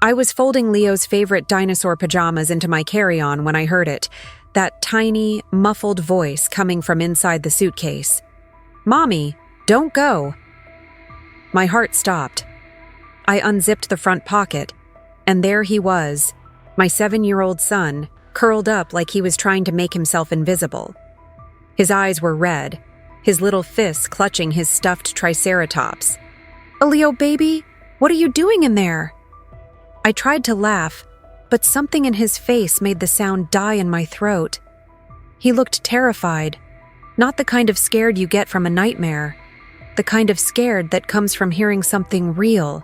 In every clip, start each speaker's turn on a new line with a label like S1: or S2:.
S1: I was folding Leo's favorite dinosaur pajamas into my carry-on when I heard it, that tiny, muffled voice coming from inside the suitcase. "Mommy, don't go." My heart stopped. I unzipped the front pocket, and there he was, my 7-year-old son, curled up like he was trying to make himself invisible. His eyes were red, his little fists clutching his stuffed triceratops. "Leo, baby, what are you doing in there?" I tried to laugh, but something in his face made the sound die in my throat. He looked terrified, not the kind of scared you get from a nightmare, the kind of scared that comes from hearing something real.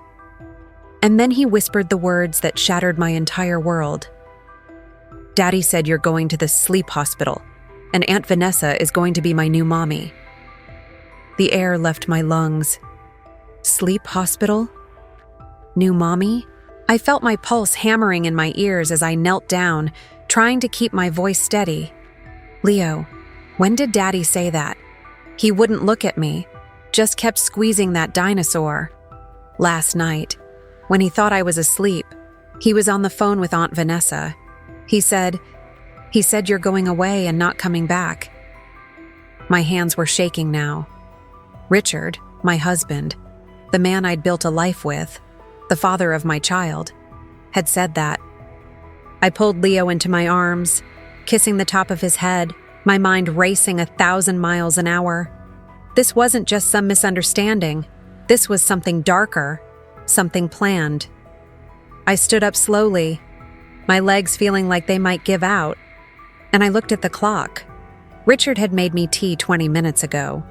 S1: And then he whispered the words that shattered my entire world. "Daddy said you're going to the sleep hospital, and Aunt Vanessa is going to be my new mommy." The air left my lungs. Sleep hospital? New mommy? I felt my pulse hammering in my ears as I knelt down, trying to keep my voice steady. "Leo, when did Daddy say that?" He wouldn't look at me, just kept squeezing that dinosaur. "Last night, when he thought I was asleep, he was on the phone with Aunt Vanessa. He said you're going away and not coming back." My hands were shaking now. Richard, my husband, the man I'd built a life with, the father of my child, had said that. I pulled Leo into my arms, kissing the top of his head, my mind racing 1,000 miles an hour. This wasn't just some misunderstanding. This was something darker, something planned. I stood up slowly, my legs feeling like they might give out, and I looked at the clock. Richard had made me tea 20 minutes ago.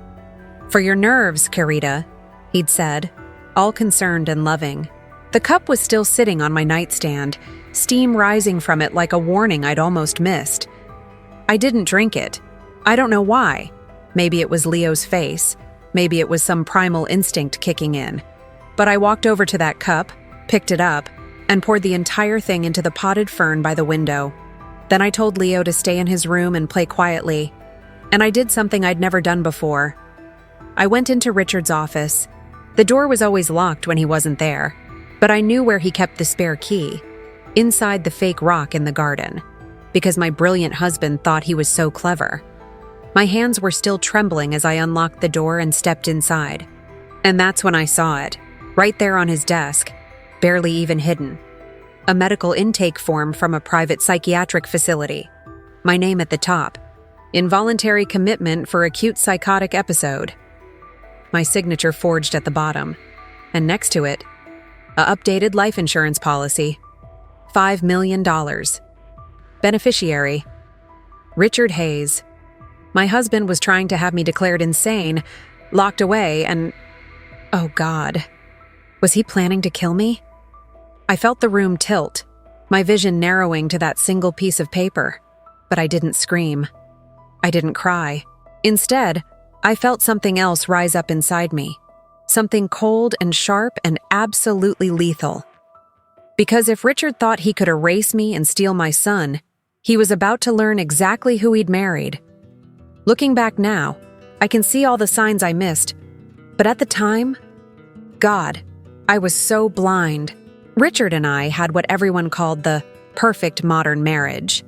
S1: "For your nerves, Carita," he'd said, all concerned and loving. The cup was still sitting on my nightstand, steam rising from it like a warning I'd almost missed. I didn't drink it. I don't know why. Maybe it was Leo's face. Maybe it was some primal instinct kicking in. But I walked over to that cup, picked it up, and poured the entire thing into the potted fern by the window. Then I told Leo to stay in his room and play quietly. And I did something I'd never done before. I went into Richard's office. The door was always locked when he wasn't there, but I knew where he kept the spare key, inside the fake rock in the garden, because my brilliant husband thought he was so clever. My hands were still trembling as I unlocked the door and stepped inside. And that's when I saw it, right there on his desk, barely even hidden. A medical intake form from a private psychiatric facility. My name at the top. Involuntary commitment for acute psychotic episode. My signature forged at the bottom. And next to it, a updated life insurance policy. $5 million. Beneficiary, Richard Hayes. My husband was trying to have me declared insane, locked away, and... oh God. Was he planning to kill me? I felt the room tilt, my vision narrowing to that single piece of paper. But I didn't scream. I didn't cry. Instead, I felt something else rise up inside me. Something cold and sharp and absolutely lethal. Because if Richard thought he could erase me and steal my son, he was about to learn exactly who he'd married. Looking back now, I can see all the signs I missed. But at the time, God, I was so blind. Richard and I had what everyone called the perfect modern marriage.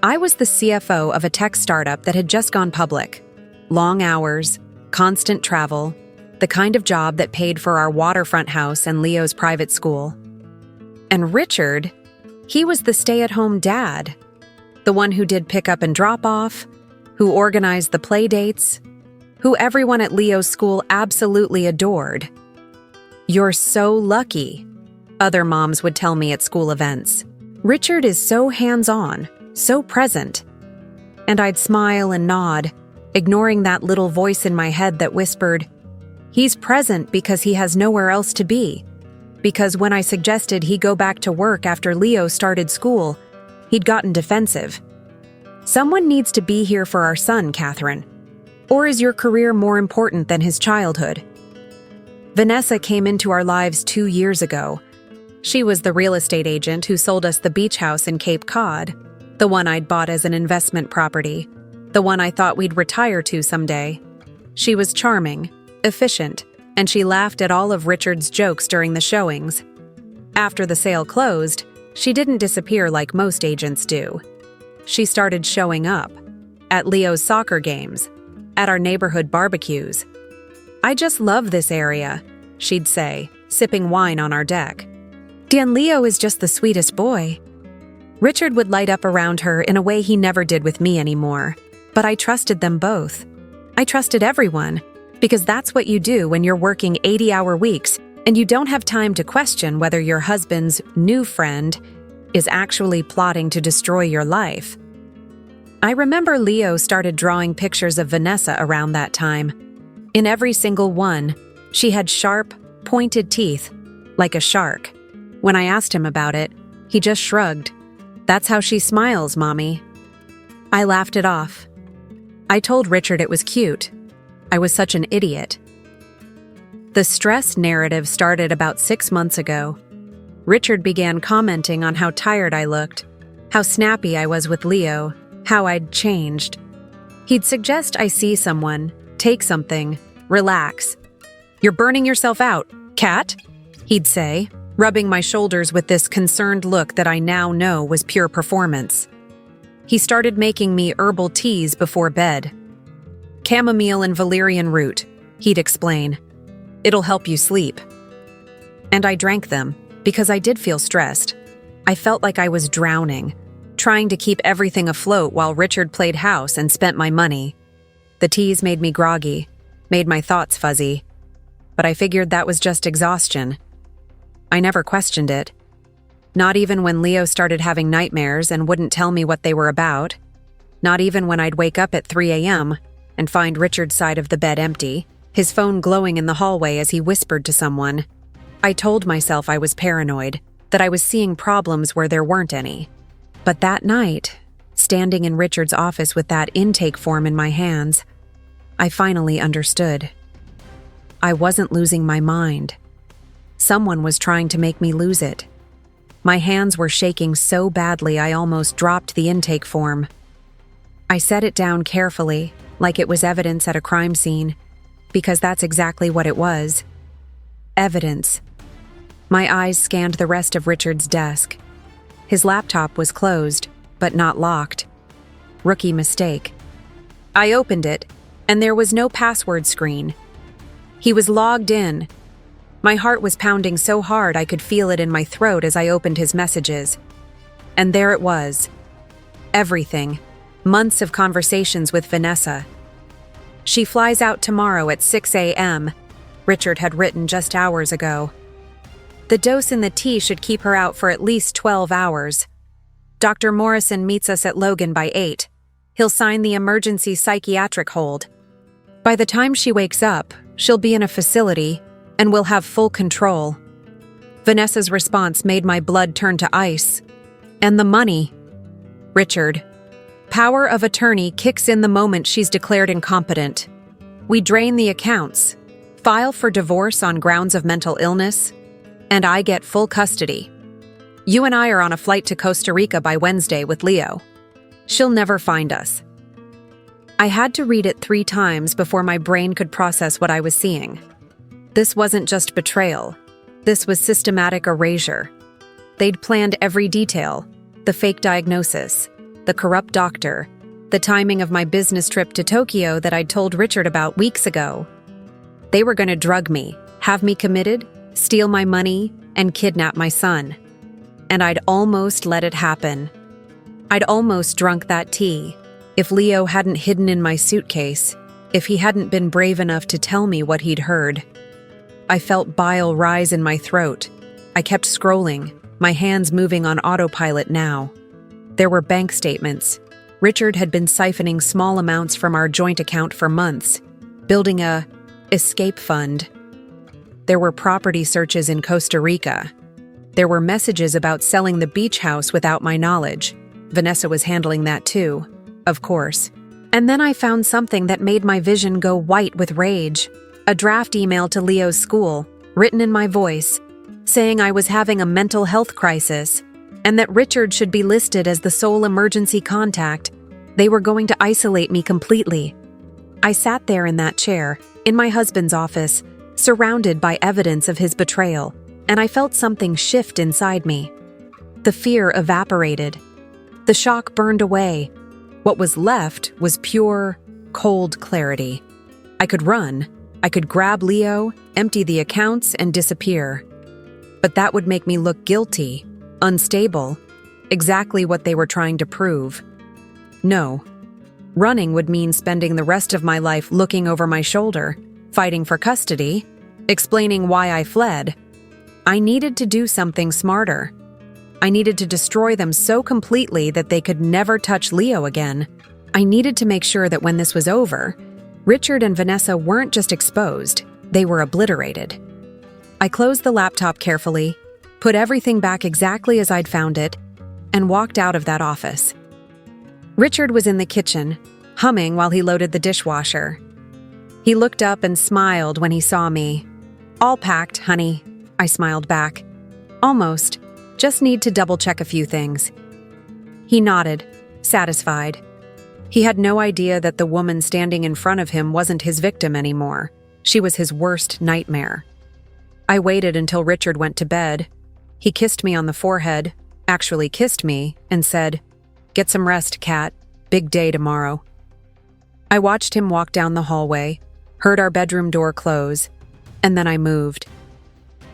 S1: I was the CFO of a tech startup that had just gone public. Long hours, constant travel, the kind of job that paid for our waterfront house and Leo's private school. And Richard, he was the stay-at-home dad, the one who did pick up and drop off, who organized the play dates, who everyone at Leo's school absolutely adored. "You're so lucky," other moms would tell me at school events. "Richard is so hands-on, so present." And I'd smile and nod, ignoring that little voice in my head that whispered, "He's present because he has nowhere else to be." Because when I suggested he go back to work after Leo started school, he'd gotten defensive. "Someone needs to be here for our son, Catherine. Or is your career more important than his childhood?" Vanessa came into our lives 2 years ago. She was the real estate agent who sold us the beach house in Cape Cod, the one I'd bought as an investment property, the one I thought we'd retire to someday. She was charming, efficient, and she laughed at all of Richard's jokes during the showings. After the sale closed, she didn't disappear like most agents do. She started showing up at Leo's soccer games, at our neighborhood barbecues. "I just love this area," she'd say, sipping wine on our deck. "Dan Leo is just the sweetest boy." Richard would light up around her in a way he never did with me anymore, but I trusted them both. I trusted everyone, because that's what you do when you're working 80-hour weeks and you don't have time to question whether your husband's new friend is actually plotting to destroy your life. I remember Leo started drawing pictures of Vanessa around that time. In every single one, she had sharp, pointed teeth, like a shark. When I asked him about it, he just shrugged. "That's how she smiles, Mommy." I laughed it off. I told Richard it was cute. I was such an idiot. The stress narrative started about 6 months ago. Richard began commenting on how tired I looked, how snappy I was with Leo, how I'd changed. He'd suggest I see someone, take something, relax. "You're burning yourself out, Cat," he'd say, rubbing my shoulders with this concerned look that I now know was pure performance. He started making me herbal teas before bed. "Chamomile and valerian root," he'd explain. "It'll help you sleep." And I drank them, because I did feel stressed. I felt like I was drowning, trying to keep everything afloat while Richard played house and spent my money. The teas made me groggy, made my thoughts fuzzy. But I figured that was just exhaustion. I never questioned it. Not even when Leo started having nightmares and wouldn't tell me what they were about. Not even when I'd wake up at 3 a.m. and find Richard's side of the bed empty, his phone glowing in the hallway as he whispered to someone. I told myself I was paranoid, that I was seeing problems where there weren't any. But that night, standing in Richard's office with that intake form in my hands, I finally understood. I wasn't losing my mind. Someone was trying to make me lose it. My hands were shaking so badly I almost dropped the intake form. I set it down carefully, like it was evidence at a crime scene, because that's exactly what it was. Evidence. My eyes scanned the rest of Richard's desk. His laptop was closed, but not locked. Rookie mistake. I opened it, and there was no password screen. He was logged in. My heart was pounding so hard I could feel it in my throat as I opened his messages. And there it was. Everything. Months of conversations with Vanessa. "She flies out tomorrow at 6 a.m., Richard had written just hours ago. "The dose in the tea should keep her out for at least 12 hours. Dr. Morrison meets us at Logan by 8. He'll sign the emergency psychiatric hold. By the time she wakes up, she'll be in a facility, and we'll have full control." Vanessa's response made my blood turn to ice. "And the money?" Richard. "Power of attorney kicks in the moment she's declared incompetent. We drain the accounts, file for divorce on grounds of mental illness, and I get full custody. You and I are on a flight to Costa Rica by Wednesday with Leo. She'll never find us." I had to read it 3 times before my brain could process what I was seeing. This wasn't just betrayal. This was systematic erasure. They'd planned every detail: the fake diagnosis, the corrupt doctor, the timing of my business trip to Tokyo that I'd told Richard about weeks ago. They were going to drug me, have me committed, steal my money, and kidnap my son. And I'd almost let it happen. I'd almost drunk that tea, if Leo hadn't hidden in my suitcase, if he hadn't been brave enough to tell me what he'd heard. I felt bile rise in my throat. I kept scrolling, my hands moving on autopilot now. There were bank statements. Richard had been siphoning small amounts from our joint account for months, building a escape fund. There were property searches in Costa Rica. There were messages about selling the beach house without my knowledge. Vanessa was handling that too, of course. And then I found something that made my vision go white with rage. A draft email to Leo's school, written in my voice, saying I was having a mental health crisis, and that Richard should be listed as the sole emergency contact. They were going to isolate me completely. I sat there in that chair, in my husband's office, surrounded by evidence of his betrayal, and I felt something shift inside me. The fear evaporated. The shock burned away. What was left was pure, cold clarity. I could run. I could grab Leo, empty the accounts, and disappear. But that would make me look guilty, unstable, exactly what they were trying to prove. No. Running would mean spending the rest of my life looking over my shoulder, fighting for custody, explaining why I fled. I needed to do something smarter. I needed to destroy them so completely that they could never touch Leo again. I needed to make sure that when this was over, Richard and Vanessa weren't just exposed, they were obliterated. I closed the laptop carefully, put everything back exactly as I'd found it, and walked out of that office. Richard was in the kitchen, humming while he loaded the dishwasher. He looked up and smiled when he saw me. "All packed, honey," I smiled back. "Almost. Just need to double-check a few things." He nodded, satisfied. He had no idea that the woman standing in front of him wasn't his victim anymore. She was his worst nightmare. I waited until Richard went to bed. He kissed me on the forehead, actually kissed me, and said, "Get some rest, Kat. Big day tomorrow." I watched him walk down the hallway, heard our bedroom door close, and then I moved.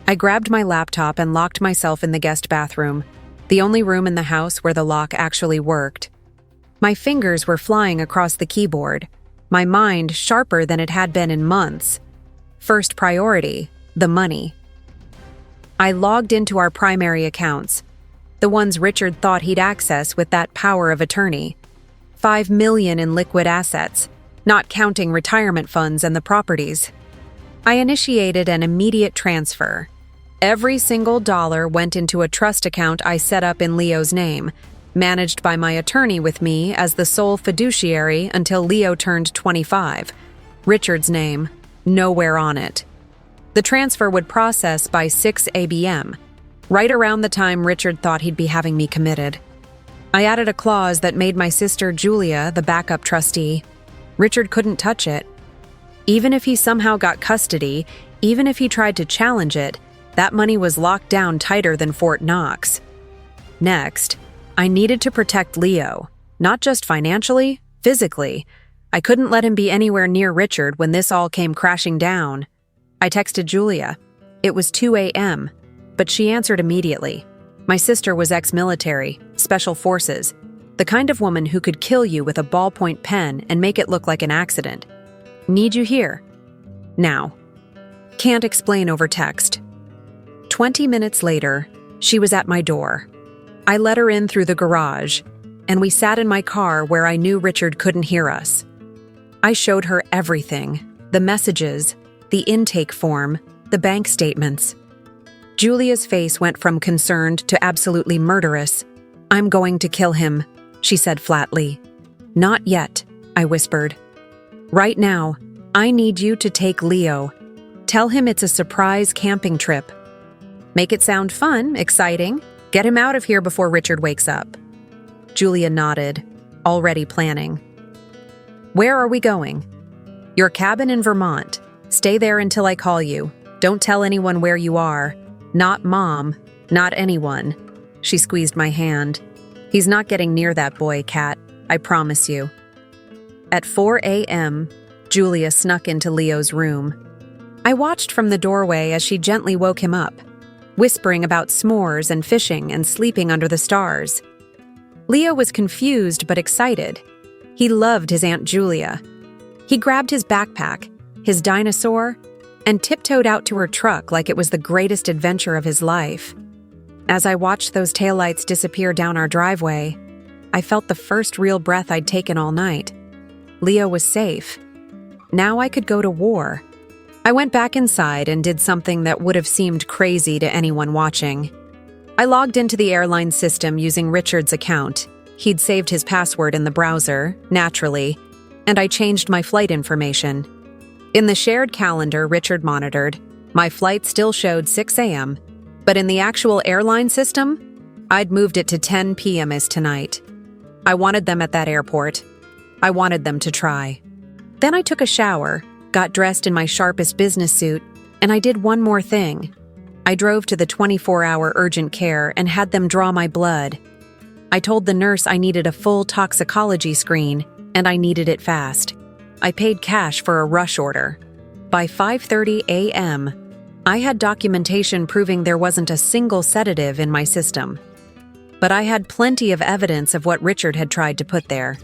S1: I grabbed my laptop and locked myself in the guest bathroom, the only room in the house where the lock actually worked. My fingers were flying across the keyboard, my mind sharper than it had been in months. First priority, the money. I logged into our primary accounts, the ones Richard thought he'd access with that power of attorney. $5 million in liquid assets, not counting retirement funds and the properties. I initiated an immediate transfer. Every single dollar went into a trust account I set up in Leo's name, managed by my attorney with me as the sole fiduciary until Leo turned 25. Richard's name, nowhere on it. The transfer would process by 6 a.m., right around the time Richard thought he'd be having me committed. I added a clause that made my sister Julia the backup trustee. Richard couldn't touch it. Even if he somehow got custody, even if he tried to challenge it, that money was locked down tighter than Fort Knox. Next, I needed to protect Leo, not just financially, physically. I couldn't let him be anywhere near Richard when this all came crashing down. I texted Julia. It was 2 a.m., but she answered immediately. My sister was ex-military, special forces, the kind of woman who could kill you with a ballpoint pen and make it look like an accident. Need you here? Now. Can't explain over text. 20 minutes later, she was at my door. I let her in through the garage, and we sat in my car where I knew Richard couldn't hear us. I showed her everything, the messages, the intake form, the bank statements. Julia's face went from concerned to absolutely murderous. "I'm going to kill him," she said flatly. "Not yet," I whispered. "Right now, I need you to take Leo. Tell him it's a surprise camping trip. Make it sound fun, exciting. Get him out of here before Richard wakes up." Julia nodded, already planning. "Where are we going?" "Your cabin in Vermont. Stay there until I call you. Don't tell anyone where you are. Not Mom, not anyone." She squeezed my hand. "He's not getting near that boy, Kat. I promise you." At 4 a.m., Julia snuck into Leo's room. I watched from the doorway as she gently woke him up, whispering about s'mores and fishing and sleeping under the stars. Leo was confused but excited. He loved his Aunt Julia. He grabbed his backpack, his dinosaur, and tiptoed out to her truck like it was the greatest adventure of his life. As I watched those taillights disappear down our driveway, I felt the first real breath I'd taken all night. Leo was safe. Now I could go to war. I went back inside and did something that would have seemed crazy to anyone watching. I logged into the airline system using Richard's account. He'd saved his password in the browser, naturally, and I changed my flight information. In the shared calendar Richard monitored, my flight still showed 6 a.m., but in the actual airline system, I'd moved it to 10 p.m. as tonight. I wanted them at that airport. I wanted them to try. Then I took a shower, got dressed in my sharpest business suit, and I did one more thing. I drove to the 24-hour urgent care and had them draw my blood. I told the nurse I needed a full toxicology screen, and I needed it fast. I paid cash for a rush order. By 5:30 a.m., I had documentation proving there wasn't a single sedative in my system. But I had plenty of evidence of what Richard had tried to put there.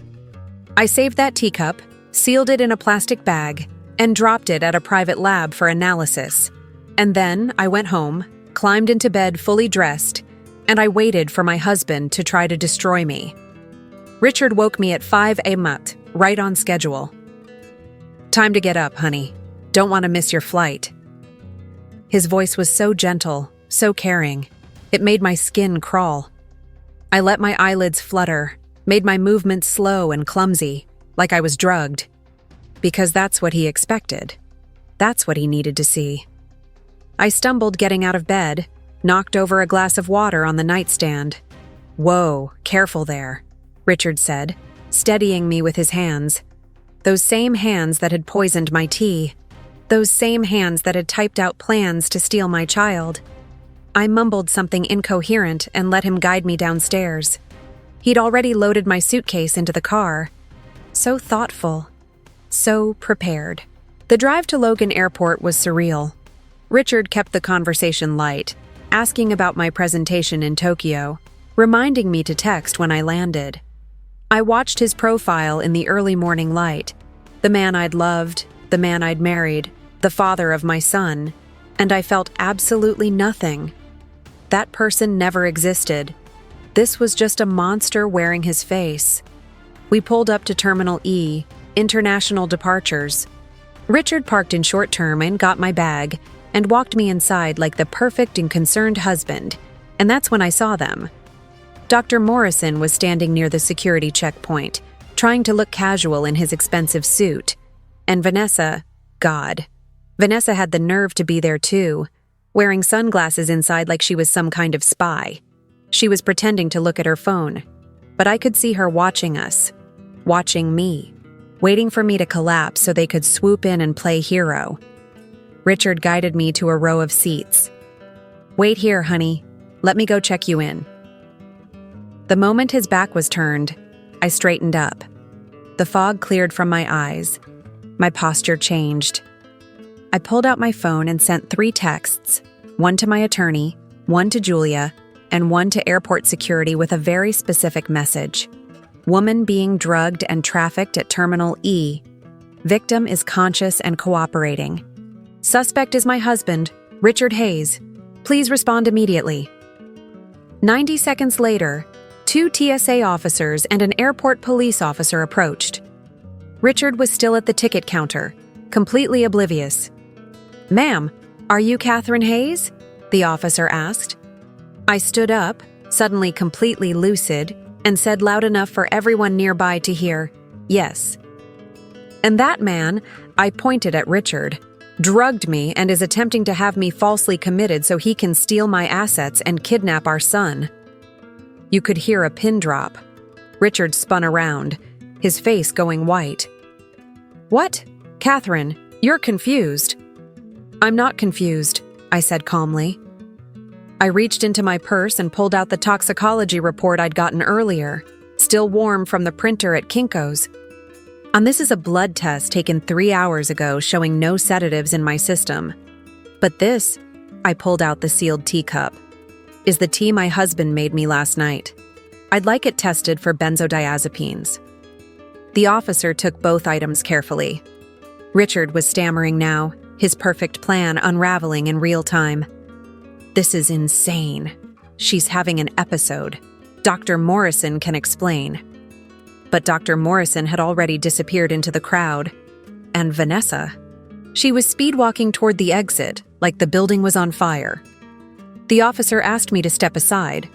S1: I saved that teacup, sealed it in a plastic bag, and dropped it at a private lab for analysis. And then I went home, climbed into bed fully dressed, and I waited for my husband to try to destroy me. Richard woke me at 5 a.m., right on schedule. "Time to get up, honey. Don't want to miss your flight." His voice was so gentle, so caring. It made my skin crawl. I let my eyelids flutter, made my movements slow and clumsy, like I was drugged. Because that's what he expected. That's what he needed to see. I stumbled getting out of bed, knocked over a glass of water on the nightstand. "Whoa, careful there," Richard said, steadying me with his hands. Those same hands that had poisoned my tea. Those same hands that had typed out plans to steal my child. I mumbled something incoherent and let him guide me downstairs. He'd already loaded my suitcase into the car. So thoughtful. So prepared. The drive to Logan Airport was surreal. Richard kept the conversation light, asking about my presentation in Tokyo, reminding me to text when I landed. I watched his profile in the early morning light. The man I'd loved, the man I'd married, the father of my son, and I felt absolutely nothing. That person never existed. This was just a monster wearing his face. We pulled up to Terminal E, International Departures. Richard parked in short term and got my bag, and walked me inside like the perfect and concerned husband, and that's when I saw them. Dr. Morrison was standing near the security checkpoint, trying to look casual in his expensive suit. And Vanessa, God. Vanessa had the nerve to be there too, wearing sunglasses inside like she was some kind of spy. She was pretending to look at her phone, but I could see her watching us, watching me, waiting for me to collapse so they could swoop in and play hero. Richard guided me to a row of seats. "Wait here, honey. Let me go check you in." The moment his back was turned, I straightened up. The fog cleared from my eyes. My posture changed. I pulled out my phone and sent 3 texts, one to my attorney, one to Julia, and one to airport security with a very specific message. Woman being drugged and trafficked at Terminal E. Victim is conscious and cooperating. Suspect is my husband, Richard Hayes. Please respond immediately. 90 seconds later, 2 TSA officers and an airport police officer approached. Richard was still at the ticket counter, completely oblivious. "Ma'am, are you Catherine Hayes?" the officer asked. I stood up, suddenly completely lucid, and said loud enough for everyone nearby to hear, "Yes." And that man, I pointed at Richard, drugged me and is attempting to have me falsely committed so he can steal my assets and kidnap our son. You could hear a pin drop. Richard spun around, his face going white. "What? Catherine, you're confused." "I'm not confused," I said calmly. I reached into my purse and pulled out the toxicology report I'd gotten earlier, still warm from the printer at Kinko's. And this is a blood test taken 3 hours ago showing no sedatives in my system. But this, I pulled out the sealed teacup, is the tea my husband made me last night. I'd like it tested for benzodiazepines. The officer took both items carefully. Richard was stammering now, his perfect plan unraveling in real time. "This is insane. She's having an episode. Dr. Morrison can explain." But Dr. Morrison had already disappeared into the crowd. And Vanessa? She was speed-walking toward the exit, like the building was on fire. The officer asked me to step aside.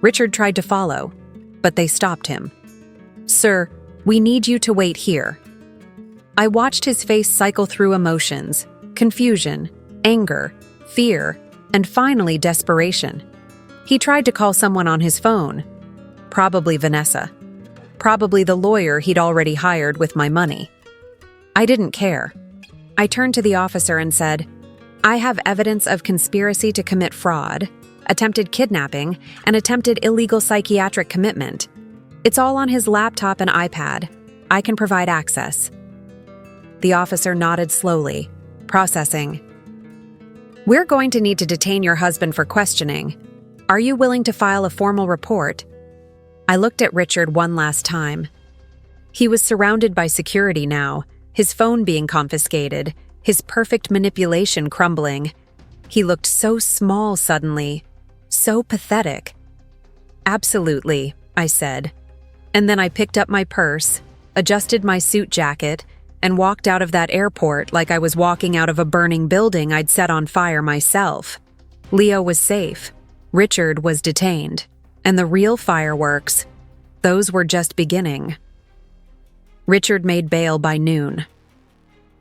S1: Richard tried to follow, but they stopped him. "Sir, we need you to wait here." I watched his face cycle through emotions, confusion, anger, fear, and finally desperation. He tried to call someone on his phone. Probably Vanessa. Probably the lawyer he'd already hired with my money. I didn't care. I turned to the officer and said, I have evidence of conspiracy to commit fraud, attempted kidnapping, and attempted illegal psychiatric commitment. It's all on his laptop and iPad. I can provide access." The officer nodded slowly, processing. "We're going to need to detain your husband for questioning. Are you willing to file a formal report?" I looked at Richard one last time. He was surrounded by security now, his phone being confiscated, his perfect manipulation crumbling. He looked so small suddenly, so pathetic. "Absolutely," I said. And then I picked up my purse, adjusted my suit jacket, and walked out of that airport like I was walking out of a burning building I'd set on fire myself. Leo was safe. Richard was detained. And the real fireworks, those were just beginning. Richard made bail by noon.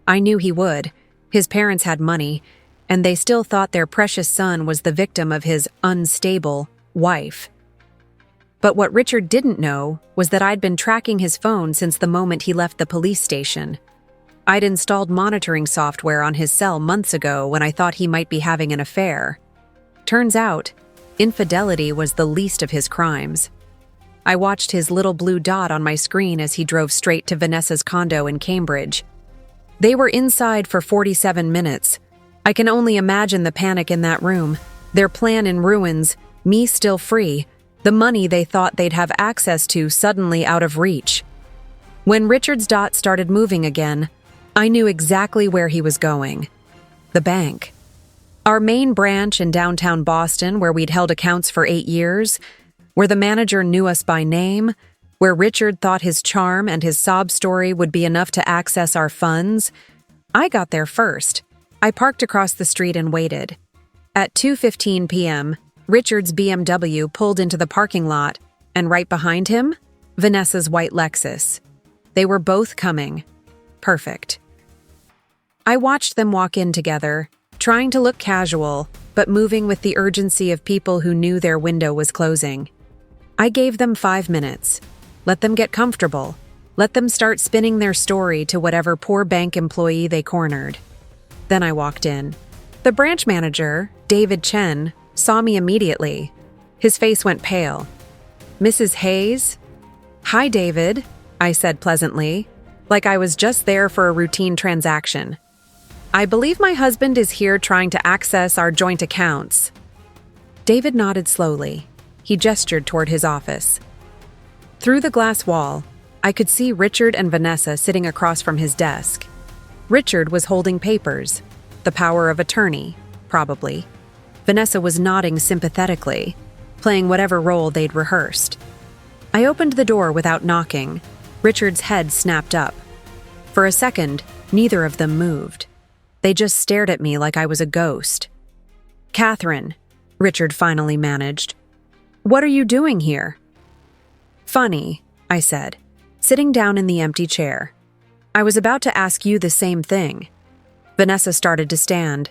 S1: I knew he would. His parents had money, and they still thought their precious son was the victim of his unstable wife. But what Richard didn't know was that I'd been tracking his phone since the moment he left the police station. I'd installed monitoring software on his cell months ago when I thought he might be having an affair. Turns out, infidelity was the least of his crimes. I watched his little blue dot on my screen as he drove straight to Vanessa's condo in Cambridge. They were inside for 47 minutes. I can only imagine the panic in that room. Their plan in ruins, me still free, the money they thought they'd have access to suddenly out of reach. When Richard's dot started moving again, I knew exactly where he was going. The bank. Our main branch in downtown Boston, where we'd held accounts for 8 years, where the manager knew us by name, where Richard thought his charm and his sob story would be enough to access our funds. I got there first. I parked across the street and waited. At 2:15 p.m., Richard's BMW pulled into the parking lot, and right behind him, Vanessa's white Lexus. They were both coming. Perfect. I watched them walk in together, trying to look casual, but moving with the urgency of people who knew their window was closing. I gave them 5 minutes. Let them get comfortable. Let them start spinning their story to whatever poor bank employee they cornered. Then I walked in. The branch manager, David Chen, saw me immediately. His face went pale. "Mrs. Hayes?" "Hi, David," I said pleasantly, like I was just there for a routine transaction. "I believe my husband is here trying to access our joint accounts." David nodded slowly. He gestured toward his office. Through the glass wall, I could see Richard and Vanessa sitting across from his desk. Richard was holding papers, the power of attorney, probably. Vanessa was nodding sympathetically, playing whatever role they'd rehearsed. I opened the door without knocking. Richard's head snapped up. For a second, neither of them moved. They just stared at me like I was a ghost. "Catherine," Richard finally managed, "what are you doing here?" "Funny," I said, sitting down in the empty chair. "I was about to ask you the same thing." Vanessa started to stand.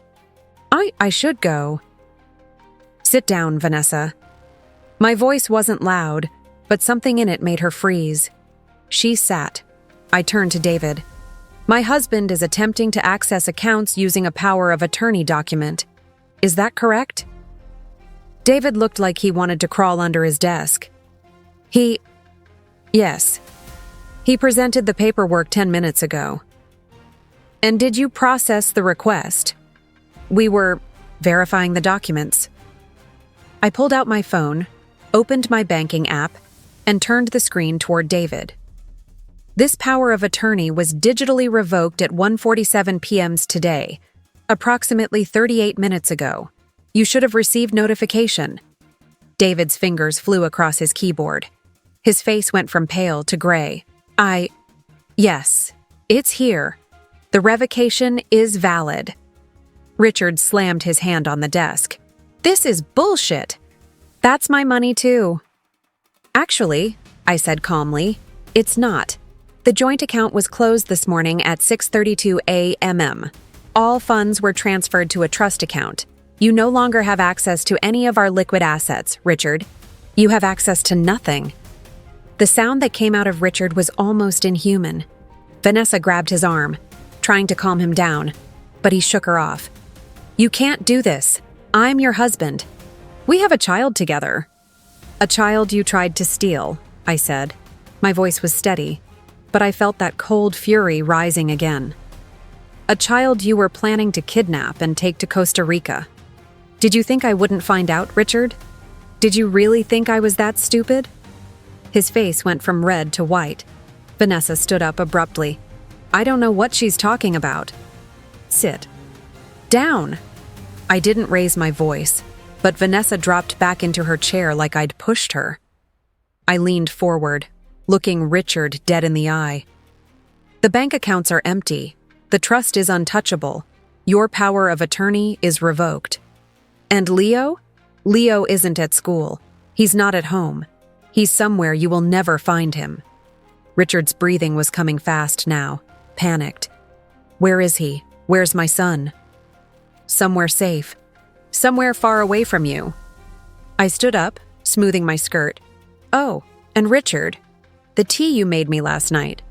S1: I should go." "Sit down, Vanessa." My voice wasn't loud, but something in it made her freeze. She sat. I turned to David. "My husband is attempting to access accounts using a power of attorney document. Is that correct?" David looked like he wanted to crawl under his desk. Yes. He presented the paperwork 10 minutes ago." "And did you process the request?" "We were verifying the documents." I pulled out my phone, opened my banking app, and turned the screen toward David. This power of attorney was digitally revoked at 1:47 p.m. today, approximately 38 minutes ago. You should have received notification. David's fingers flew across his keyboard. His face went from pale to gray. Yes, it's here. The revocation is valid." Richard slammed his hand on the desk. "This is bullshit. That's my money too." "Actually," I said calmly, "it's not. The joint account was closed this morning at 6:32 a.m. All funds were transferred to a trust account. You no longer have access to any of our liquid assets, Richard. You have access to nothing." The sound that came out of Richard was almost inhuman. Vanessa grabbed his arm, trying to calm him down, but he shook her off. You can't do this. I'm your husband. We have a child together. A child you tried to steal, I said. My voice was steady, but I felt that cold fury rising again. A child you were planning to kidnap and take to Costa Rica. Did you think I wouldn't find out, Richard? Did you really think I was that stupid? His face went from red to white. Vanessa stood up abruptly. I don't know what she's talking about. Sit. Down. I didn't raise my voice, but Vanessa dropped back into her chair like I'd pushed her. I leaned forward, looking Richard dead in the eye. The bank accounts are empty. The trust is untouchable. Your power of attorney is revoked. And Leo? Leo isn't at school. He's not at home. He's somewhere you will never find him. Richard's breathing was coming fast now, panicked. Where is he? Where's my son? Somewhere safe. Somewhere far away from you. I stood up, smoothing my skirt. Oh, and Richard, the tea you made me last night.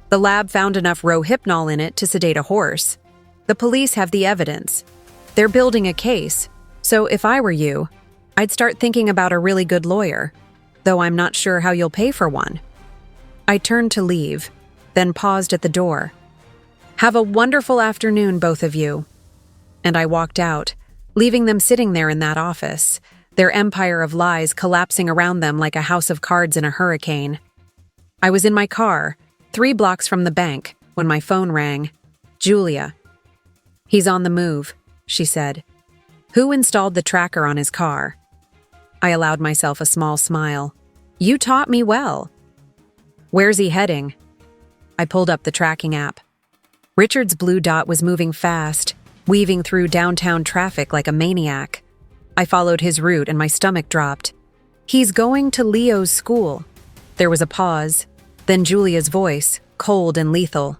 S1: The lab found enough Rohypnol in it to sedate a horse. The police have the evidence. They're building a case, so if I were you, I'd start thinking about a really good lawyer, though I'm not sure how you'll pay for one. I turned to leave, then paused at the door. Have a wonderful afternoon, both of you. And I walked out, leaving them sitting there in that office, their empire of lies collapsing around them like a house of cards in a hurricane. I was in my car, 3 blocks from the bank, when my phone rang. Julia. He's on the move, she said. Who installed the tracker on his car? I allowed myself a small smile. You taught me well. Where's he heading? I pulled up the tracking app. Richard's blue dot was moving fast, weaving through downtown traffic like a maniac. I followed his route and my stomach dropped. He's going to Leo's school. There was a pause, then Julia's voice, cold and lethal.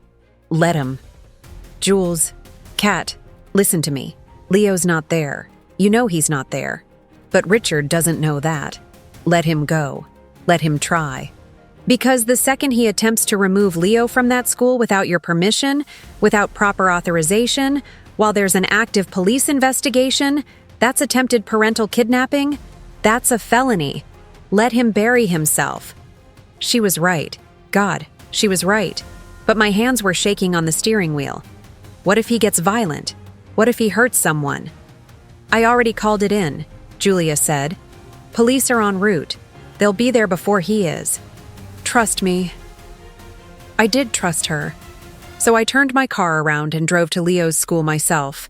S1: Let him. Jules, Kat, listen to me. Leo's not there. You know he's not there. But Richard doesn't know that. Let him go. Let him try. Because the second he attempts to remove Leo from that school without your permission, without proper authorization, while there's an active police investigation, that's attempted parental kidnapping. That's a felony. Let him bury himself. She was right. God, she was right. But my hands were shaking on the steering wheel. What if he gets violent? What if he hurts someone? I already called it in, Julia said. Police are en route. They'll be there before he is. Trust me. I did trust her. So I turned my car around and drove to Leo's school myself.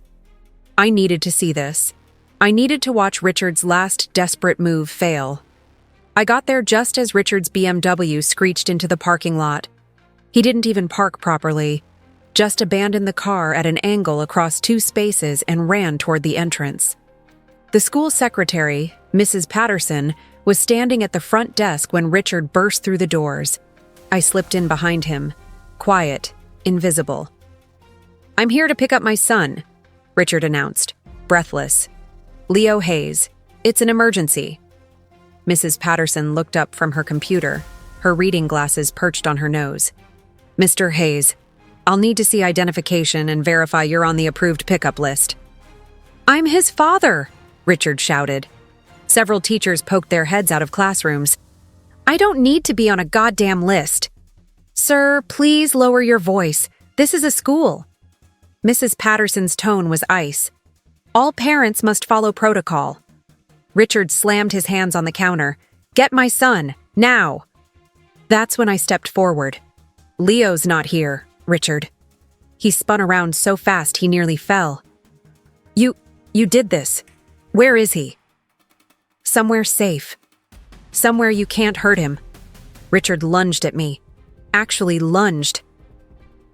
S1: I needed to see this. I needed to watch Richard's last desperate move fail. I got there just as Richard's BMW screeched into the parking lot. He didn't even park properly, just abandoned the car at an angle across 2 spaces and ran toward the entrance. The school secretary, Mrs. Patterson, was standing at the front desk when Richard burst through the doors. I slipped in behind him, quiet, invisible. I'm here to pick up my son, Richard announced, breathless. Leo Hayes. It's an emergency. Mrs. Patterson looked up from her computer, her reading glasses perched on her nose. Mr. Hayes, I'll need to see identification and verify you're on the approved pickup list. I'm his father, Richard shouted. Several teachers poked their heads out of classrooms. I don't need to be on a goddamn list. Sir, please lower your voice. This is a school. Mrs. Patterson's tone was ice. All parents must follow protocol. Richard slammed his hands on the counter. Get my son, now. That's when I stepped forward. Leo's not here, Richard. He spun around so fast he nearly fell. You did this. Where is he? Somewhere safe. Somewhere you can't hurt him. Richard lunged at me. Actually lunged.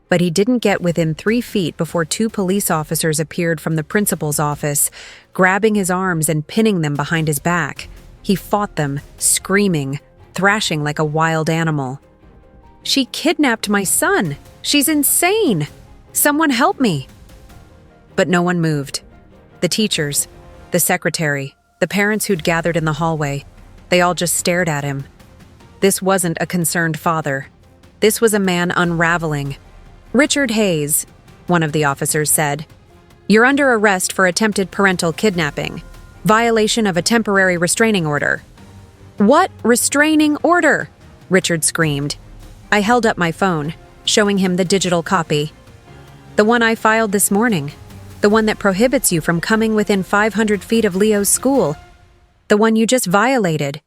S1: But he didn't get within 3 feet before 2 police officers appeared from the principal's office, grabbing his arms and pinning them behind his back. He fought them, screaming, thrashing like a wild animal. She kidnapped my son. She's insane. Someone help me. But no one moved. The teachers, the secretary, the parents who'd gathered in the hallway, they all just stared at him. This wasn't a concerned father. This was a man unraveling. Richard Hayes, one of the officers said. You're under arrest for attempted parental kidnapping. Violation of a temporary restraining order." "What restraining order?" Richard screamed. I held up my phone, showing him the digital copy. "The one I filed this morning. The one that prohibits you from coming within 500 feet of Leo's school. The one you just violated."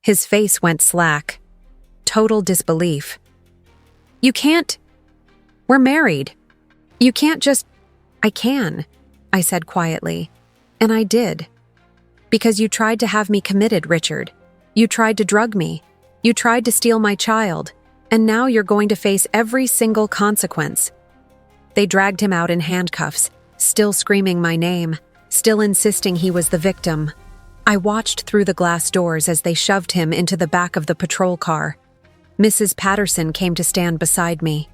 S1: His face went slack. Total disbelief. "You can't. We're married. You can't just—" "I can," I said quietly. "And I did. Because you tried to have me committed, Richard. You tried to drug me. You tried to steal my child. And now you're going to face every single consequence." They dragged him out in handcuffs, still screaming my name, still insisting he was the victim. I watched through the glass doors as they shoved him into the back of the patrol car. Mrs. Patterson came to stand beside me.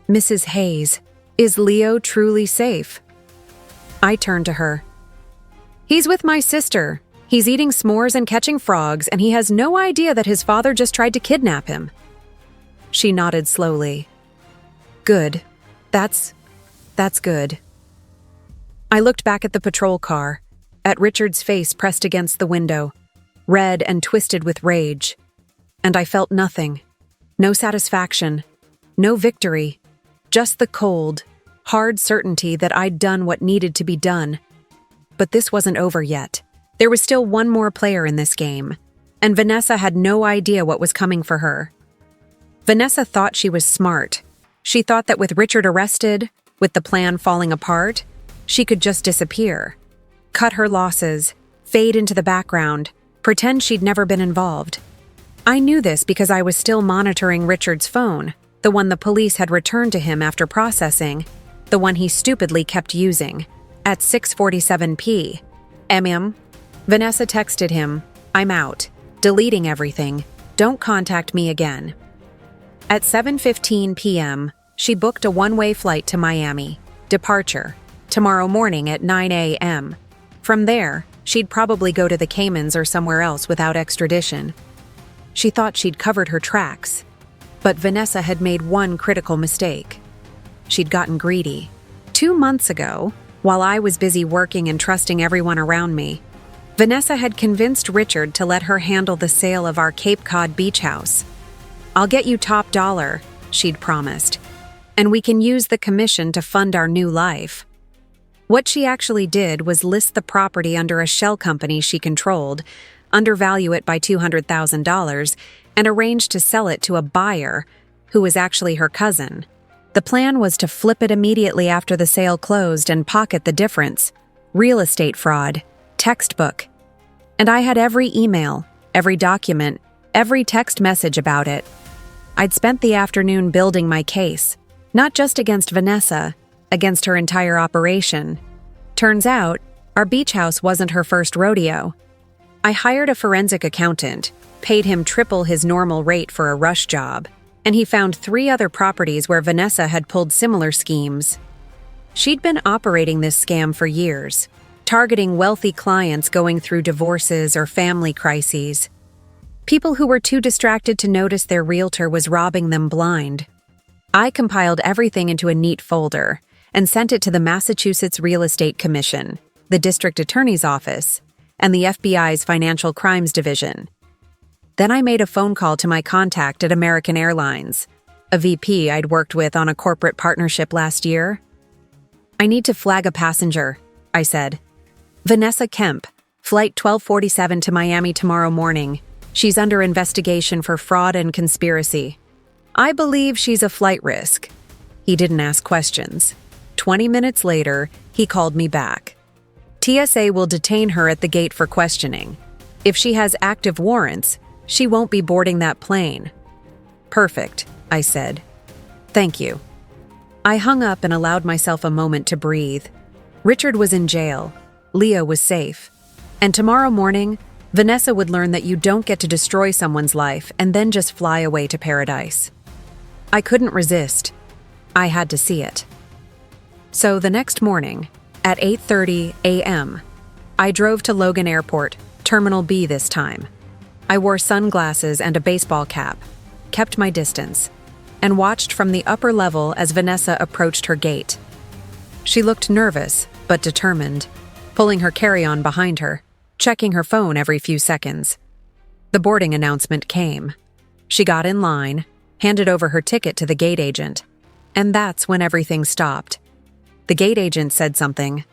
S1: "Mrs. Hayes, is Leo truly safe?" I turned to her. "He's with my sister. He's eating s'mores and catching frogs, and he has no idea that his father just tried to kidnap him." She nodded slowly. "Good. That's good." I looked back at the patrol car, at Richard's face pressed against the window, red and twisted with rage. And I felt nothing. No satisfaction. No victory. Just the cold, hard certainty that I'd done what needed to be done. But this wasn't over yet. There was still one more player in this game, and Vanessa had no idea what was coming for her. Vanessa thought she was smart. She thought that with Richard arrested, with the plan falling apart, she could just disappear. Cut her losses, fade into the background, pretend she'd never been involved. I knew this because I was still monitoring Richard's phone, the one the police had returned to him after processing, the one he stupidly kept using, at 6:47 p. "M.M." Vanessa texted him, "I'm out. Deleting everything. Don't contact me again." At 7:15 p.m., she booked a one-way flight to Miami. Departure, tomorrow morning at 9 a.m. From there, she'd probably go to the Caymans or somewhere else without extradition. She thought she'd covered her tracks. But Vanessa had made one critical mistake. She'd gotten greedy. 2 months ago, while I was busy working and trusting everyone around me, Vanessa had convinced Richard to let her handle the sale of our Cape Cod beach house. "I'll get you top dollar," she'd promised, "and we can use the commission to fund our new life." What she actually did was list the property under a shell company she controlled, undervalue it by $200,000, and arrange to sell it to a buyer who was actually her cousin. The plan was to flip it immediately after the sale closed and pocket the difference. Real estate fraud. Textbook. And I had every email, every document, every text message about it. I'd spent the afternoon building my case, not just against Vanessa, against her entire operation. Turns out, our beach house wasn't her first rodeo. I hired a forensic accountant, paid him triple his normal rate for a rush job, and he found 3 other properties where Vanessa had pulled similar schemes. She'd been operating this scam for years, targeting wealthy clients going through divorces or family crises. People who were too distracted to notice their realtor was robbing them blind. I compiled everything into a neat folder and sent it to the Massachusetts Real Estate Commission, the district attorney's office, and the FBI's Financial Crimes Division. Then I made a phone call to my contact at American Airlines, a VP I'd worked with on a corporate partnership last year. "I need to flag a passenger," I said. "Vanessa Kemp, flight 1247 to Miami tomorrow morning. She's under investigation for fraud and conspiracy. I believe she's a flight risk." He didn't ask questions. 20 minutes later, he called me back. "TSA will detain her at the gate for questioning. If she has active warrants, she won't be boarding that plane." "Perfect," I said. "Thank you." I hung up and allowed myself a moment to breathe. Richard was in jail. Leo was safe. And tomorrow morning, Vanessa would learn that you don't get to destroy someone's life and then just fly away to paradise. I couldn't resist. I had to see it. So the next morning, at 8:30 a.m., I drove to Logan Airport, Terminal B this time. I wore sunglasses and a baseball cap, kept my distance, and watched from the upper level as Vanessa approached her gate. She looked nervous, but determined, pulling her carry-on behind her, checking her phone every few seconds. The boarding announcement came. She got in line, handed over her ticket to the gate agent, and that's when everything stopped. The gate agent said something.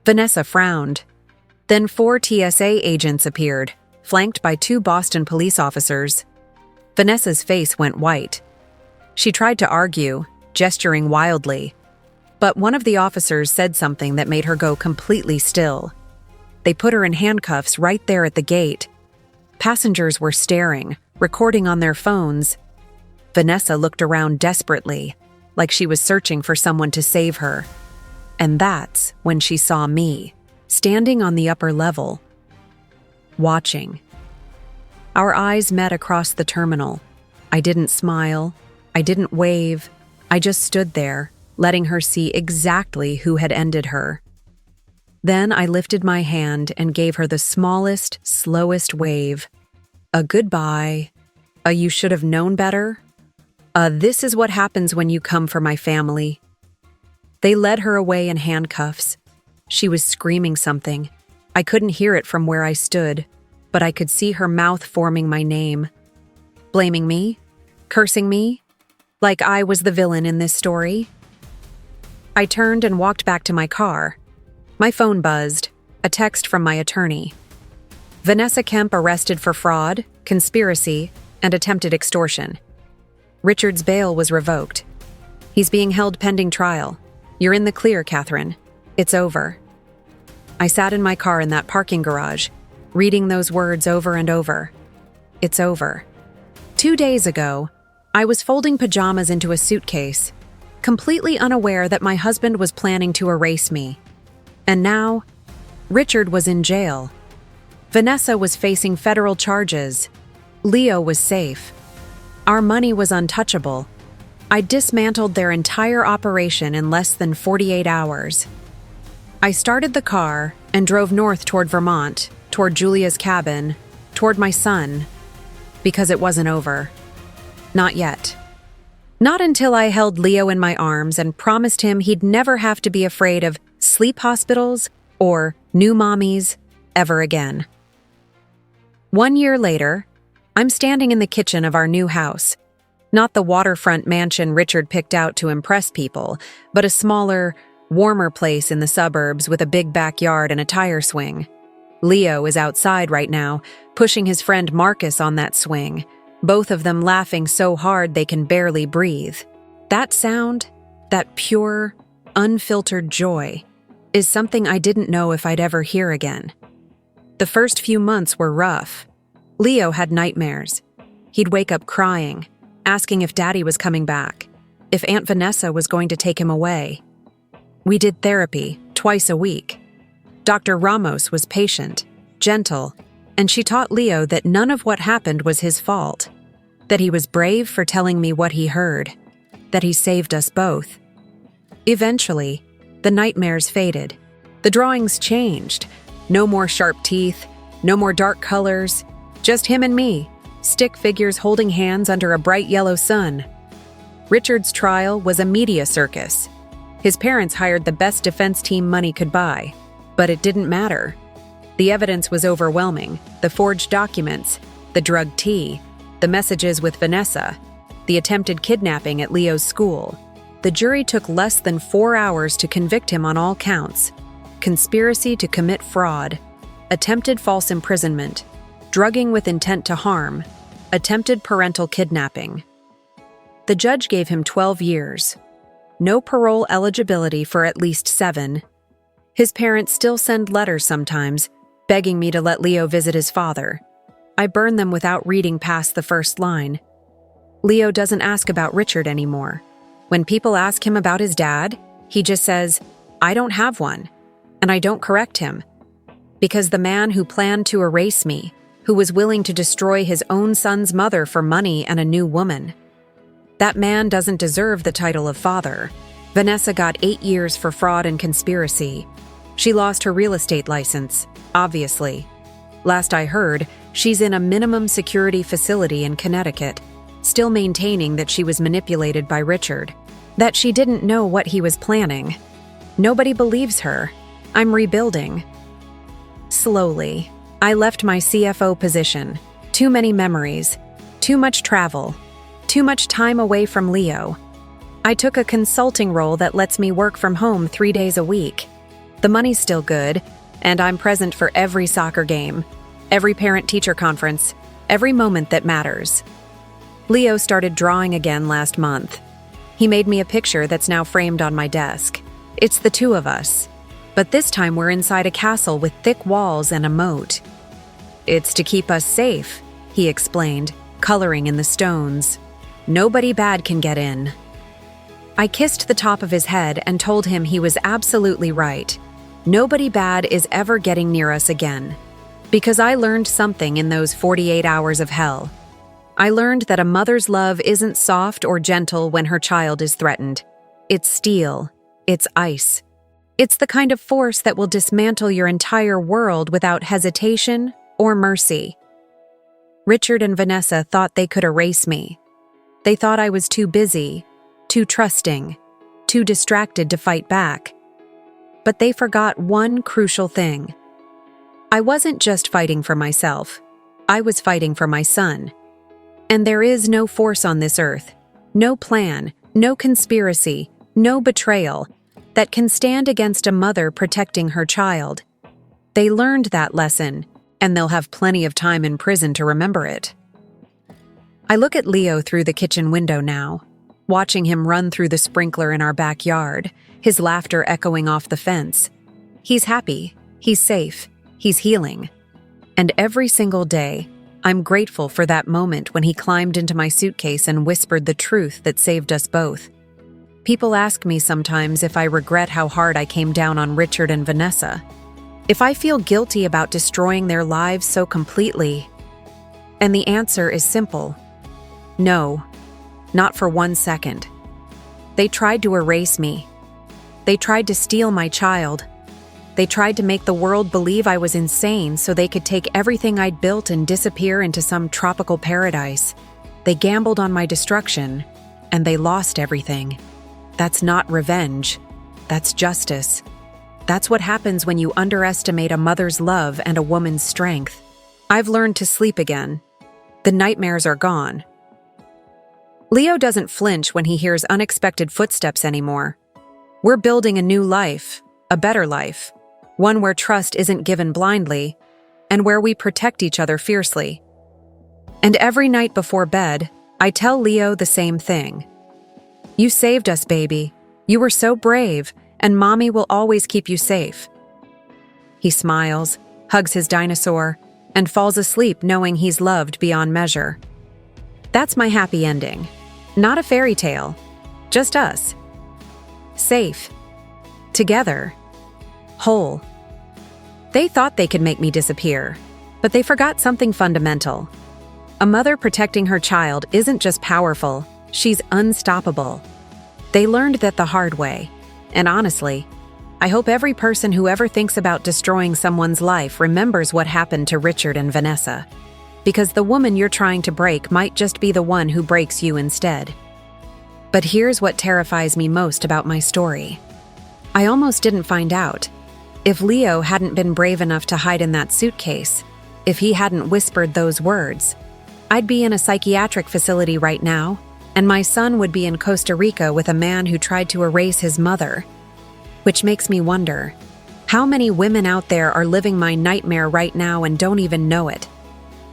S1: Vanessa frowned. Then 4 TSA agents appeared, flanked by 2 Boston police officers. Vanessa's face went white. She tried to argue, gesturing wildly, but one of the officers said something that made her go completely still. They put her in handcuffs right there at the gate. Passengers were staring, recording on their phones. Vanessa looked around desperately, like she was searching for someone to save her. And that's when she saw me, standing on the upper level, watching. Our eyes met across the terminal. I didn't smile. I didn't wave. I just stood there, letting her see exactly who had ended her. Then I lifted my hand and gave her the smallest, slowest wave. A goodbye. A you should have known better. This is what happens when you come for my family. They led her away in handcuffs. She was screaming something. I couldn't hear it from where I stood, but I could see her mouth forming my name. Blaming me? Cursing me? Like I was the villain in this story? I turned and walked back to my car. My phone buzzed, a text from my attorney. Vanessa Kemp arrested for fraud, conspiracy, and attempted extortion. Richard's bail was revoked. He's being held pending trial. You're in the clear, Catherine. It's over. I sat in my car in that parking garage, reading those words over and over. It's over. 2 days ago, I was folding pajamas into a suitcase, completely unaware that my husband was planning to erase me. And now, Richard was in jail. Vanessa was facing federal charges. Leo was safe. Our money was untouchable. I dismantled their entire operation in less than 48 hours. I started the car and drove north toward Vermont, toward Julia's cabin, toward my son, because it wasn't over. Not yet. Not until I held Leo in my arms and promised him he'd never have to be afraid of sleep hospitals or new mommies ever again. 1 year later, I'm standing in the kitchen of our new house. Not the waterfront mansion Richard picked out to impress people, but a smaller, warmer place in the suburbs with a big backyard and a tire swing. Leo is outside right now, pushing his friend Marcus on that swing, both of them laughing so hard they can barely breathe. That sound, that pure, unfiltered joy, is something I didn't know if I'd ever hear again. The first few months were rough. Leo had nightmares. He'd wake up crying, asking if Daddy was coming back, if Aunt Vanessa was going to take him away. We did therapy twice a week. Dr. Ramos was patient, gentle, and she taught Leo that none of what happened was his fault, that he was brave for telling me what he heard, that he saved us both. Eventually, the nightmares faded. The drawings changed. No more sharp teeth, no more dark colors, just him and me, stick figures holding hands under a bright yellow sun. Richard's trial was a media circus. His parents hired the best defense team money could buy, but it didn't matter. The evidence was overwhelming: the forged documents, the drugged tea, the messages with Vanessa, the attempted kidnapping at Leo's school. The jury took less than 4 hours to convict him on all counts: conspiracy to commit fraud, attempted false imprisonment, drugging with intent to harm, attempted parental kidnapping. The judge gave him 12 years. No parole eligibility for at least 7. His parents still send letters sometimes, begging me to let Leo visit his father. I burn them without reading past the first line. Leo doesn't ask about Richard anymore. When people ask him about his dad, he just says, "I don't have one," and I don't correct him. Because the man who planned to erase me, who was willing to destroy his own son's mother for money and a new woman, that man doesn't deserve the title of father. Vanessa got 8 years for fraud and conspiracy. She lost her real estate license, obviously. Last I heard, she's in a minimum security facility in Connecticut, still maintaining that she was manipulated by Richard, that she didn't know what he was planning. Nobody believes her. I'm rebuilding. Slowly, I left my CFO position. Too many memories, too much travel, too much time away from Leo. I took a consulting role that lets me work from home 3 days a week. The money's still good, and I'm present for every soccer game, every parent-teacher conference, every moment that matters. Leo started drawing again last month. He made me a picture that's now framed on my desk. It's the two of us, but this time we're inside a castle with thick walls and a moat. It's to keep us safe, he explained, coloring in the stones. Nobody bad can get in. I kissed the top of his head and told him he was absolutely right. Nobody bad is ever getting near us again. Because I learned something in those 48 hours of hell. I learned that a mother's love isn't soft or gentle when her child is threatened. It's steel. It's ice. It's the kind of force that will dismantle your entire world without hesitation or mercy. Richard and Vanessa thought they could erase me. They thought I was too busy, too trusting, too distracted to fight back. But they forgot one crucial thing. I wasn't just fighting for myself. I was fighting for my son. And there is no force on this earth, no plan, no conspiracy, no betrayal that can stand against a mother protecting her child. They learned that lesson, and they'll have plenty of time in prison to remember it. I look at Leo through the kitchen window now, watching him run through the sprinkler in our backyard, his laughter echoing off the fence. He's happy, he's safe, he's healing. And every single day, I'm grateful for that moment when he climbed into my suitcase and whispered the truth that saved us both. People ask me sometimes if I regret how hard I came down on Richard and Vanessa, if I feel guilty about destroying their lives so completely. And the answer is simple. No, not for 1 second. They tried to erase me. They tried to steal my child. They tried to make the world believe I was insane so they could take everything I'd built and disappear into some tropical paradise. They gambled on my destruction, and they lost everything. That's not revenge. That's justice. That's what happens when you underestimate a mother's love and a woman's strength. I've learned to sleep again. The nightmares are gone. Leo doesn't flinch when he hears unexpected footsteps anymore. We're building a new life, a better life. One where trust isn't given blindly, and where we protect each other fiercely. And every night before bed, I tell Leo the same thing. You saved us, baby. You were so brave, and Mommy will always keep you safe. He smiles, hugs his dinosaur, and falls asleep knowing he's loved beyond measure. That's my happy ending. Not a fairy tale. Just us. Safe. Together. Whole. They thought they could make me disappear, but they forgot something fundamental. A mother protecting her child isn't just powerful, she's unstoppable. They learned that the hard way, and honestly, I hope every person who ever thinks about destroying someone's life remembers what happened to Richard and Vanessa, because the woman you're trying to break might just be the one who breaks you instead. But here's what terrifies me most about my story. I almost didn't find out. If Leo hadn't been brave enough to hide in that suitcase, if he hadn't whispered those words, I'd be in a psychiatric facility right now, and my son would be in Costa Rica with a man who tried to erase his mother. Which makes me wonder, how many women out there are living my nightmare right now and don't even know it?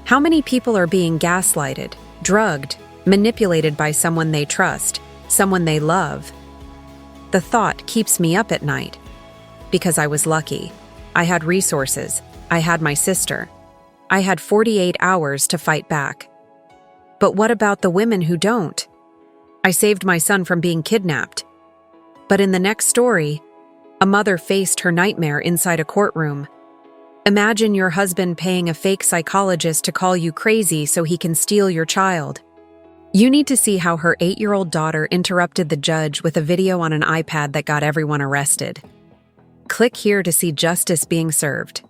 S1: How many people are being gaslighted, drugged, manipulated by someone they trust, someone they love? The thought keeps me up at night. Because I was lucky. I had resources. I had my sister. I had 48 hours to fight back. But what about the women who don't? I saved my son from being kidnapped. But in the next story, a mother faced her nightmare inside a courtroom. Imagine your husband paying a fake psychologist to call you crazy so he can steal your child. You need to see how her 8-year-old daughter interrupted the judge with a video on an iPad that got everyone arrested. Click here to see justice being served.